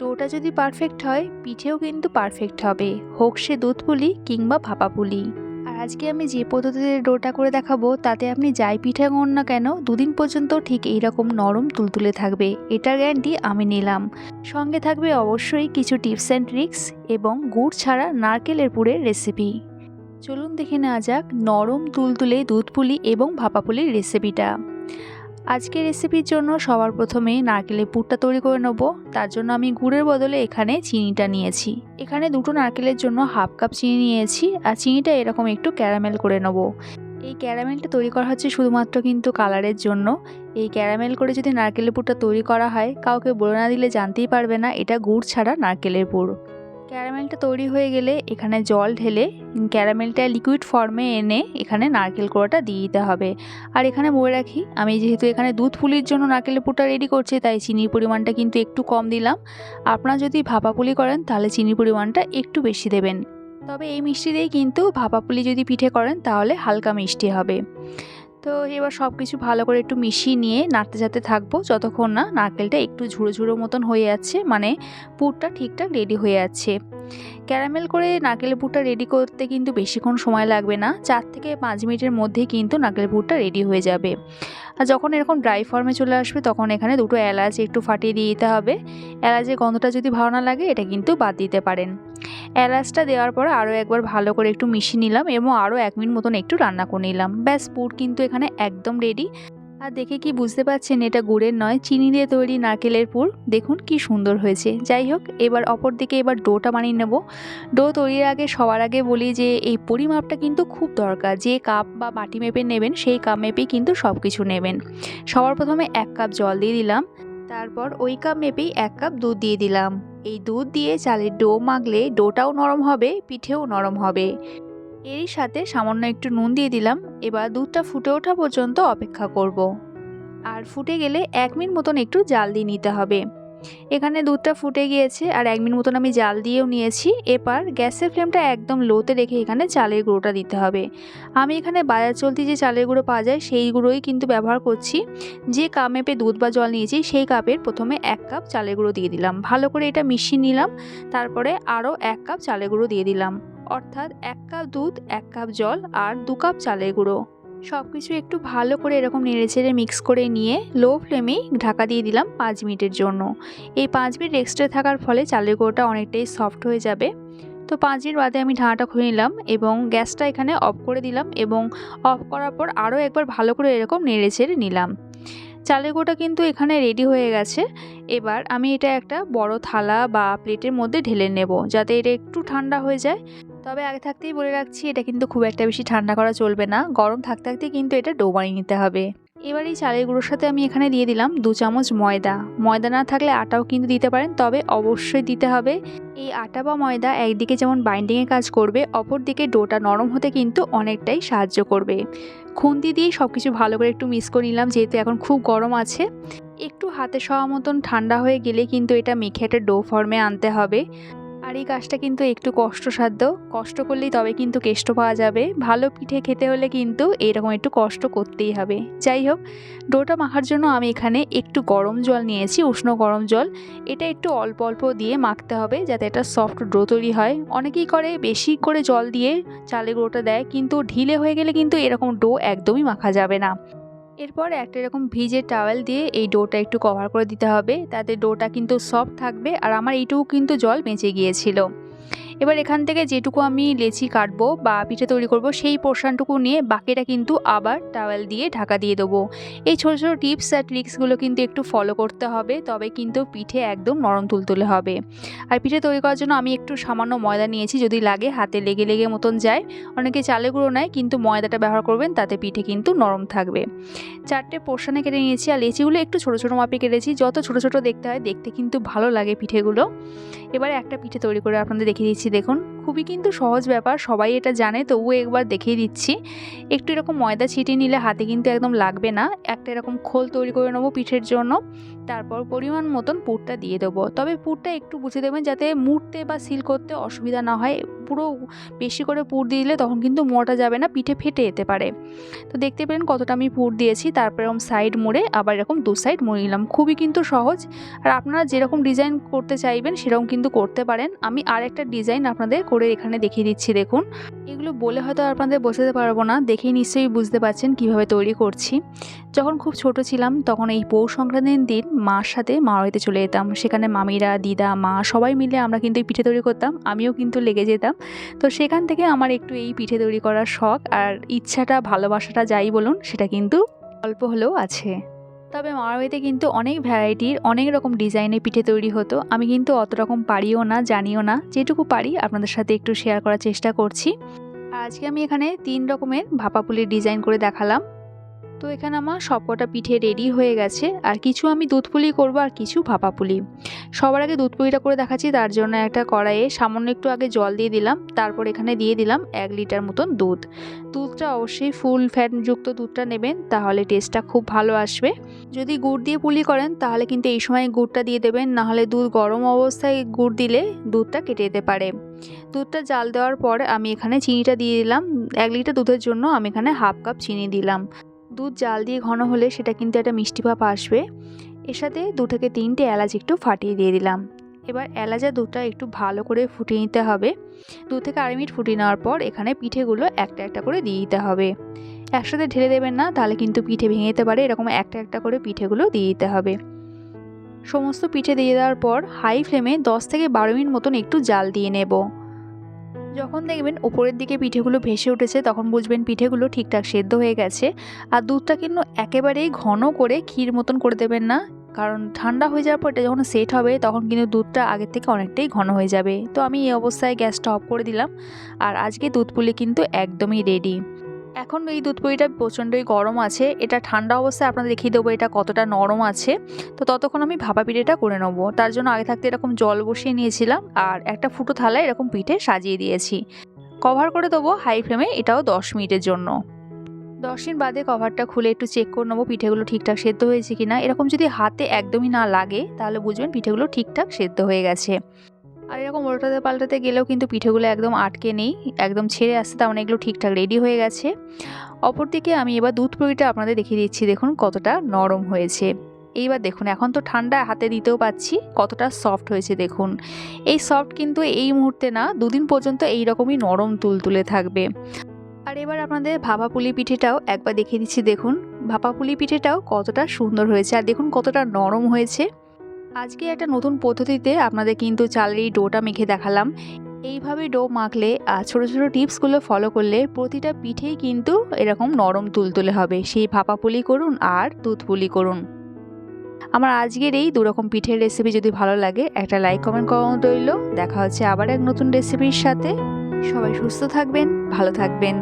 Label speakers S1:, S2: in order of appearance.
S1: ডোটা যদি পারফেক্ট হয় পিঠেও কিন্তু পারফেক্ট হবে, হোক সে দুধ পুলি কিংবা ভাপা পুলি। আর আজকে আমি যে পদ্ধতিতে ডোটা করে দেখাবো তাতে আপনি যাই পিঠে করুন না কেন দুদিন পর্যন্ত ঠিক এইরকম নরম তুলতুলে থাকবে, এটার গ্যারান্টি আমি নিলাম। সঙ্গে থাকবে অবশ্যই কিছু টিপস অ্যান্ড ট্রিক্স এবং গুড় ছাড়া নারকেলের পুরের রেসিপি। চলুন দেখে নেওয়া যাক নরম তুলতুলে দুধ পুলি এবং ভাপা পুলির রেসিপিটা। আজকের রেসিপির জন্য সবার প্রথমে নারকেলের পুরটা তৈরি করে নেব। তার জন্য আমি গুড়ের বদলে এখানে চিনিটা নিয়েছি। এখানে দুটো নারকেলের জন্য হাফ কাপ চিনি নিয়েছি, আর চিনিটা এরকম একটু ক্যারামেল করে নেব। এই ক্যারামেলটা তৈরি করা হচ্ছে শুধুমাত্র কিন্তু কালারের জন্য। এই ক্যারামেল করে যদি নারকেলের পুরটা তৈরি করা হয় কাউকে বলে না দিলে জানতেই পারবে না এটা গুড় ছাড়া নারকেলের পুর। ক্যারামেলটা তৈরি হয়ে গেলে এখানে জল ঢেলে ক্যারামেলটা লিকুইড ফর্মে এনে এখানে নারকেল কোড়াটা দিয়ে দিতে হবে। আর এখানে বলে রাখি আমি যেহেতু এখানে দুধ পুলির জন্য নারকেলের পুরটা রেডি করছি তাই চিনির পরিমাণটা কিন্তু একটু কম দিলাম। আপনারা যদি ভাপা পুলি করেন তাহলে চিনির পরিমাণটা একটু বেশি দেবেন। তবে এই মিষ্টি দিয়েই কিন্তু ভাপা পুলি যদি পিঠে করেন তাহলে হালকা মিষ্টি হবে। তো এবার সব কিছু ভালো করে একটু মিশিয়ে নিয়ে নাড়তে যাতে থাকবো যতক্ষণ না নারকেলটা একটু ঝুড়ো ঝুড়ো মতন হয়ে যাচ্ছে, মানে পুরটা ঠিকঠাক রেডি হয়ে যাচ্ছে। ক্যারামেল করে নারকেলের পুরটা রেডি করতে কিন্তু বেশিক্ষণ সময় লাগবে না, 4 থেকে 5 মিনিটের মধ্যেই কিন্তু নারকেলের পুরটা রেডি হয়ে যাবে। আর যখন এরকম ড্রাই ফর্মে চলে আসবে তখন এখানে দুটো এলাচ একটু ফাটিয়ে দিয়ে দিতে হবে। এলাচের গন্ধটা যদি ভালো না লাগে এটা কিন্তু বাদ দিতে পারেন। এলাচটা দেওয়ার পর আরও একবার ভালো করে একটু মিশিয়ে নিলাম এবং আরও 1 মিনিট মতন একটু রান্না করে নিলাম। ব্যাস পুর কিন্তু এখানে একদম রেডি। আর দেখে কি বুঝতে পারছেন এটা গুড়ের নয় চিনি দিয়ে তৈরি নারকেলের পুর, দেখুন কি সুন্দর হয়েছে। যাই হোক এবার অপর দিকে এবার ডোটা বানিয়ে নেব। ডো তৈরির আগে সবার আগে বলি যে এই পরিমাপটা কিন্তু খুব দরকার, যে কাপ বা বাটি মেপে নেবেন সেই কাপ মেপেই কিন্তু সব কিছু নেবেন। সবার প্রথমে 1 কাপ জল দিয়ে দিলাম, তারপর ওই কাপ মেপেই 1 কাপ দুধ দিয়ে দিলাম। এই দুধ দিয়ে চালের ডো মাখলে ডোটাও নরম হবে, পিঠেও নরম হবে। এরই সাথে সামান্য একটু নুন দিয়ে দিলাম। এবার দুধটা ফুটে ওঠা পর্যন্ত অপেক্ষা করব। আর ফুটে গেলে 1 মিনিট মতন একটু জাল দিয়ে নিতে হবে। এখানে দুধটা ফুটে গিয়েছে আর 1 মিনিট মতন আমি জাল দিয়েও নিয়েছি। এবার গ্যাসের ফ্লেমটা একদম লোতে রেখে এখানে চালের গুঁড়োটা দিতে হবে। আমি এখানে বাজার চলতি যে চালের গুঁড়ো পাওয়া যায় সেই গুঁড়োই কিন্তু ব্যবহার করছি। যে কাপ মেপে দুধ বা জল নিয়েছি সেই কাপের প্রথমে 1 কাপ চালের গুঁড়ো দিয়ে দিলাম, ভালো করে এটা মিশিয়ে নিলাম। তারপরে আরও 1 কাপ চালের গুঁড়ো দিয়ে দিলাম, অর্থাৎ 1 কাপ দুধ 1 কাপ জল আর 2 কাপ চালের গুঁড়ো। সব কিছু একটু ভালো করে এরকম নেড়েচেড়ে মিক্স করে নিয়ে লো ফ্লেমেই ঢাকা দিয়ে দিলাম 5 মিনিটের জন্য। এই 5 মিনিট রেস্টে থাকার ফলে চালের গুঁড়োটা অনেকটাই সফট হয়ে যাবে। তো 5 মিনিট বাদে আমি ঢাকাটা খুলে নিলাম এবং গ্যাসটা এখানে অফ করে দিলাম এবং অফ করার পর আরও একবার ভালো করে এরকম নেড়েচেড়ে নিলাম। চালের গুঁড়োটা কিন্তু এখানে রেডি হয়ে গেছে। এবার আমি এটা একটা বড় থালা বা প্লেটের মধ্যে ঢেলে নেব যাতে এটা একটু ঠান্ডা হয়ে যায়। তবে আগে থাকতেই বলে রাখছি এটা কিন্তু খুব একটা বেশি ঠান্ডা করা চলবে না, গরম থাকতে থাকতেই কিন্তু এটা ডো বানিয়ে নিতে হবে। এবার এই চালের গুঁড়োর সাথে আমি এখানে দিয়ে দিলাম 2 চামচ ময়দা। ময়দা না থাকলে আটাও কিন্তু দিতে পারেন, তবে অবশ্যই দিতে হবে। এই আটা বা ময়দা একদিকে যেমন বাইন্ডিংয়ের কাজ করবে, অপর দিকে ডোটা নরম হতে কিন্তু অনেকটাই সাহায্য করবে। খুন্তি দিয়ে সব কিছু ভালো করে একটু মিক্স করে নিলাম, যেহেতু এখন খুব গরম আছে। একটু হাতে সওয়া মতন ঠান্ডা হয়ে গেলে কিন্তু এটা মেখে একটা ডো ফর্মে আনতে হবে। আর এই কাজটা কিন্তু একটু কষ্টসাধ্য, কষ্ট করলেই তবে কিন্তু কেষ্ট পাওয়া যাবে। ভালো পিঠে খেতে হলে কিন্তু এরকম একটু কষ্ট করতেই হবে। যাই হোক ডোটা মাখার জন্য আমি এখানে একটু গরম জল নিয়েছি, উষ্ণ গরম জল। এটা একটু অল্প অল্প দিয়ে মাখতে হবে যাতে একটা সফট ডো তৈরি হয়। অনেকেই করে বেশি করে জল দিয়ে চালের গুঁড়োটা দেয়, কিন্তু ঢিলে হয়ে গেলে কিন্তু এরকম ডো একদমই মাখা যাবে না। এরপর একটা এরকম ভিজে টাওয়েল দিয়ে এই ডোটা একটু কভার করে দিতে হবে, তাতে ডোটা কিন্তু সফট থাকবে। আর আমার এইটুকু কিন্তু জল বেঁচে গিয়েছিল। এবার এখান থেকে যেটুকু আমি লেচি কাটবো বা পিঠে তৈরি করব সেই পোর্শনটুকু নিয়ে বাকিটা কিন্তু আবার টাওয়েল দিয়ে ঢাকা দিয়ে দেবো। এই ছোটো ছোটো টিপস আর ট্রিক্সগুলো কিন্তু একটু ফলো করতে হবে, তবে কিন্তু পিঠে একদম নরম তুলতুলে হবে। আর পিঠে তৈরি করার জন্য আমি একটু সামান্য ময়দা নিয়েছি, যদি লাগে হাতে লেগে লেগে মতন যায়। অনেকে চালের গুঁড়ো নেয়, কিন্তু ময়দাটা ব্যবহার করবেন, তাতে পিঠে কিন্তু নরম থাকবে। 4টে পোর্শনে কেটে নিয়েছি আর লেচিগুলো একটু ছোটো ছোটো মাপে কেটেছি, যত ছোটো ছোটো দেখতে হয় দেখতে কিন্তু ভালো লাগে পিঠেগুলো। এবারে একটা পিঠে তৈরি করে আপনাদের দেখিয়ে দিচ্ছি, দেখুন খুবই কিন্তু সহজ ব্যাপার, সবাই এটা জানে, তবুও একবার দেখিয়ে দিচ্ছি। একটু এরকম ময়দা ছিটিয়ে নিলে হাতে কিন্তু একদম লাগবে না। একটা এরকম খোল তৈরি করে নেবো পিঠের জন্য। তারপর পরিমাণ মতন পুরটা দিয়ে দেবো, তবে পুরটা একটু বুঝে দেবেন যাতে মুড়তে বা সিল করতে অসুবিধা না হয়। পুরো বেশি করে পুর দিলে তখন কিন্তু মোড়াটা যাবে না, পিঠে ফেটে যেতে পারে। তো দেখতে পেলেন কতটা আমি পুর দিয়েছি। তারপর এরকম সাইড মুড়ে আবার এরকম দু সাইড মুড়ে নিলাম। খুবই কিন্তু সহজ, আর আপনারা যেরকম ডিজাইন করতে চাইবেন সেরকম কিন্তু করতে পারেন। আমি আর একটা ডিজাইন আপনাদের করে এখানে দেখিয়ে দিচ্ছি। দেখুন, এগুলো বলে হয়তো আপনাদের বোঝাতে পারবো না, দেখেই নিশ্চয়ই বুঝতে পারছেন কিভাবে তৈরি করছি। যখন খুব ছোট ছিলাম তখন এই পৌষ সংক্রান্তির দিন মার সাথে মার বাড়িতে চলে যেতাম। সেখানে মামিরা, দিদা, মা সবাই মিলে আমরা কিন্তু এই পিঠে তৈরি করতাম, আমিও কিন্তু লেগে যেতাম। তো সেখান থেকে আমার একটু এই পিঠে তৈরি করার শখ আর ইচ্ছাটা, ভালোবাসাটা যাই বলুন, সেটা কিন্তু অল্প হলেও আছে। তবে মামার বাড়িতে কিন্তু অনেক ভ্যারাইটির, অনেক রকম ডিজাইনের পিঠে তৈরি হতো। আমি কিন্তু অত রকম পারিও না, জানিও না, যেটুকু পারি আপনাদের সাথে একটু শেয়ার করার চেষ্টা করছি। আর আজকে আমি এখানে 3 রকমের ভাপা পুলির ডিজাইন করে দেখালাম। তো এখানে আমার সবকটা পিঠে রেডি হয়ে গেছে, আর কিছু আমি দুধ পুলি করবো আর কিছু ভাপা পুলি। সবার আগে দুধ পুলিটা করে দেখাচ্ছি। তার জন্য একটা কড়াইয়ে সামান্য একটু আগে জল দিয়ে দিলাম, তারপর এখানে দিয়ে দিলাম 1 লিটার মতন দুধ। দুধটা অবশ্যই ফুল ফ্যাটযুক্ত দুধটা নেবেন, তাহলে টেস্টটা খুব ভালো আসবে। যদি গুড় দিয়ে পুলি করেন তাহলে কিন্তু এই সময় গুড়টা দিয়ে দেবেন, নাহলে দুধ গরম অবস্থায় গুড় দিলে দুধটা কেটে যেতে পারে। দুধটা জাল দেওয়ার পর আমি এখানে চিনিটা দিয়ে দিলাম। 1 লিটার দুধের জন্য আমি এখানে হাফ কাপ চিনি দিলাম। দুধ জাল দিয়ে ঘন হলে সেটা কিন্তু একটা মিষ্টি ভাব আসবে। এর সাথে 2 থেকে 3টে এলাচ একটু ফাটিয়ে দিয়ে দিলাম। এবার এলাচ আর দুধটা একটু ভালো করে ফুটিয়ে নিতে হবে। 2 থেকে 2.5 মিনিট ফুটিয়ে নেওয়ার পর এখানে পিঠেগুলো একটা একটা করে দিয়ে দিতে হবে। একসাথে ঢেলে দেবেন না, তাহলে কিন্তু পিঠে ভেঙে যেতে পারে। এরকম একটা একটা করে পিঠেগুলো দিয়ে দিতে হবে। সমস্ত পিঠে দিয়ে দেওয়ার পর হাই ফ্লেমে 10 থেকে 12 মিনিট মতন একটু জাল দিয়ে নেব। যখন দেখবেন উপরের দিকে পিঠেগুলো ভেসে উঠেছে তখন বুঝবেন পিঠেগুলো ঠিকঠাক সেদ্ধ হয়ে গেছে। আর দুধটা কিন্তু একেবারেই ঘন করে ক্ষীর মতন করে দেবেন না, কারণ ঠান্ডা হয়ে যাওয়ার পর এটা যখন সেট হবে তখন কিন্তু দুধটা আগের থেকে অনেকটাই ঘন হয়ে যাবে। তো আমি এই অবস্থায় গ্যাসটা অফ করে দিলাম। আর আজকে দুধ পুলি কিন্তু একদমই রেডি। এখন এই দুধ পুলিটা প্রচণ্ডই গরম আছে, এটা ঠান্ডা অবস্থায় আপনাদের দেখিয়ে দেবো এটা কতটা নরম আছে। তো ততক্ষণ আমি ভাপা পিঠেটা করে নেবো। তার জন্য আগে থাকতে এরকম জল বসিয়ে নিয়েছিলাম, আর একটা ফুটো থালায় এরকম পিঠে সাজিয়ে দিয়েছি। কভার করে দেবো হাই ফ্লেমে, এটাও 10 মিনিটের জন্য। 10 মিনিট বাদে কভারটা খুলে একটু চেক করে নেবো পিঠেগুলো ঠিকঠাক সেদ্ধ হয়েছে কিনা। এরকম যদি হাতে একদমই না লাগে তাহলে বুঝবেন পিঠেগুলো ঠিকঠাক সেদ্ধ হয়ে গেছে। আর এরকম উল্টাতে পাল্টাতে গেলেও কিন্তু পিঠেগুলো একদম আটকে নেই, একদম ছেড়ে আসছে, তার মানে এগুলো ঠিকঠাক রেডি হয়ে গেছে। অপরদিকে আমি এবার দুধ পুলিটা আপনাদের দেখিয়ে দিচ্ছি, দেখুন কতটা নরম হয়েছে। এইবার দেখুন, এখন তো ঠান্ডা, হাতে দিতেও পাচ্ছি কতটা সফট হয়েছে দেখুন। এই সফট কিন্তু এই মুহূর্তে না, 2 দিন পর্যন্ত এই রকমই নরম তুলতুলে থাকবে। আর এবার আপনাদের ভাপা পুলি পিঠেটাও একবার দেখিয়ে দিচ্ছি। দেখুন ভাপা পুলি পিঠেটাও কতটা সুন্দর হয়েছে, আর দেখুন কতটা নরম হয়েছে। আজকে একটা নতুন পদ্ধতিতে আপনাদের কিন্তু চালের এই ডোটা মেখে দেখালাম। এইভাবে ডো মাখলে আর ছোটো ছোটো টিপসগুলো ফলো করলে প্রতিটা পিঠেই কিন্তু এরকম নরম তুলতুলে হবে। সেই ভাপা পুলি করুন আর দুধ পুলি করুন। আমার আজকের এই 2 রকম পিঠের রেসিপি যদি ভালো লাগে একটা লাইক কমেন্ট করানো রইল। দেখা হচ্ছে আবার এক নতুন রেসিপির সাথে। সবাই সুস্থ থাকবেন, ভালো থাকবেন।